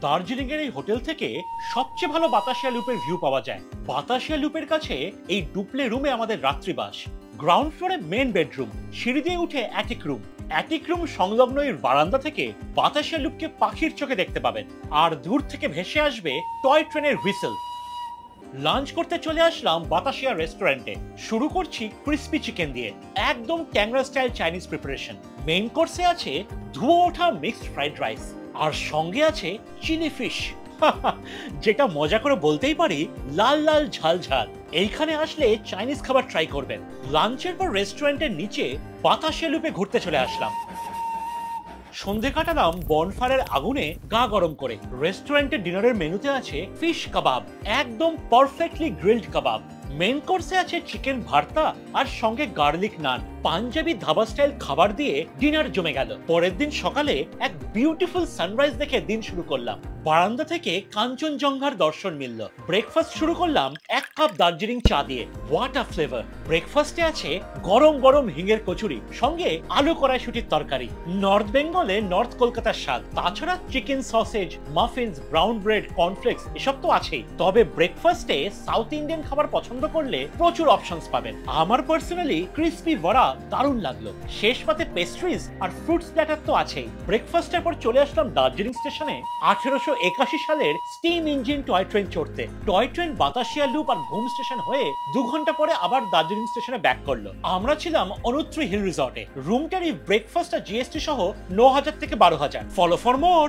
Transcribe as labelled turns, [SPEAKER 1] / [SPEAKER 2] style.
[SPEAKER 1] দার্জিলিং এর এই হোটেল থেকে সবচেয়ে ভালো বাতাসিয়া লুপের ভিউ পাওয়া যায়। বাতাসিয়া লুপের কাছে এই ডুপ্লে রুমে আমাদের রাত্রিবাস। গ্রাউন্ড ফ্লোরে মেন বেডরুম, সিঁড়ি দিয়ে উঠে অ্যাটিক রুম সংলগ্ন এর বারান্দা থেকে বাতাসিয়া লুপকে পাখির চোখে দেখতে পাবেন, আর দূর থেকে ভেসে আসবে টয় ট্রেনের হুইসেল। লাঞ্চ করতে চলে আসলাম বাতাসিয়া রেস্টুরেন্টে। শুরু করছি ক্রিস্পি চিকেন দিয়ে, একদম ট্যাংরা স্টাইল চাইনিজ প্রিপারেশন। মেইন কোর্সে আছে ধুয়ো ওঠা মিক্সড ফ্রাইড রাইস, আর সঙ্গে আছে চিলি ফিশ, যেটা মজা করে বলতেই পারি লাল লাল ঝাল ঝাল। এইখানে আসলে চাইনিজ খাবার ট্রাই করবেন। লাঞ্চের পর রেস্টুরেন্টের নিচে বাতাসিয়া লুপে ঘুরতে চলে আসলাম। সন্ধে কাটালাম বনফায়ারের আগুনে গা গরম করে। রেস্টুরেন্টের ডিনারের মেনুতে আছে ফিশ কাবাব, একদম পারফেক্টলি গ্রিলড কাবাব। মেন কোর্সে আছে চিকেন ভর্তা আর সঙ্গে গার্লিক নান। পাঞ্জাবি ধাবা স্টাইল খাবার দিয়ে ডিনার জমে গেল। পরের দিন সকালে এক বিউটিফুল সানরাইজ দেখে দিন শুরু করলাম। বারান্দা থেকে কাঞ্চনজঙ্ঘার দর্শন মিলল। ব্রেকফাস্ট শুরু করলাম 1 কাপ দার্জিলিং চা দিয়ে। What a flavour! ব্রেকফাস্টে আছে গরম গরম হিঙের কচুরি, সঙ্গে আলু কড়াইশুটির তরকারি। নর্থ বেঙ্গলে নর্থ কলকাতার স্বাদ। তাছাড়া chicken sausage, muffins, brown bread, cornflakes এসব তো আছেই। তবে ব্রেকফাস্টে সাউথ ইন্ডিয়ান খাবার পছন্দ করলে প্রচুর অপশনস পাবেন। আমার পার্সোনালি ক্রিসপি বড়া দারুণ লাগলো। শেষ পাতে পেস্ট্রিজ আর ফ্রুটস প্ল্যাটার তো আছেই। ব্রেকফাস্টের পর চলে আসলাম দার্জিলিং স্টেশনে 1881 সালের স্টিম ইঞ্জিন টয় ট্রেন চড়তে। টয় ট্রেন বাতাসিয়া লুপ আর ঘুম স্টেশন হয়ে 2 ঘন্টা পরে আবার দার্জিলিং স্টেশনে ব্যাক করলো। আমরা ছিলাম অনুত্রি হিল রিসর্টে। রুম ট্যারিফ, ব্রেকফাস্ট আর জিএসটি সহ 9000 থেকে 12000। Follow for more.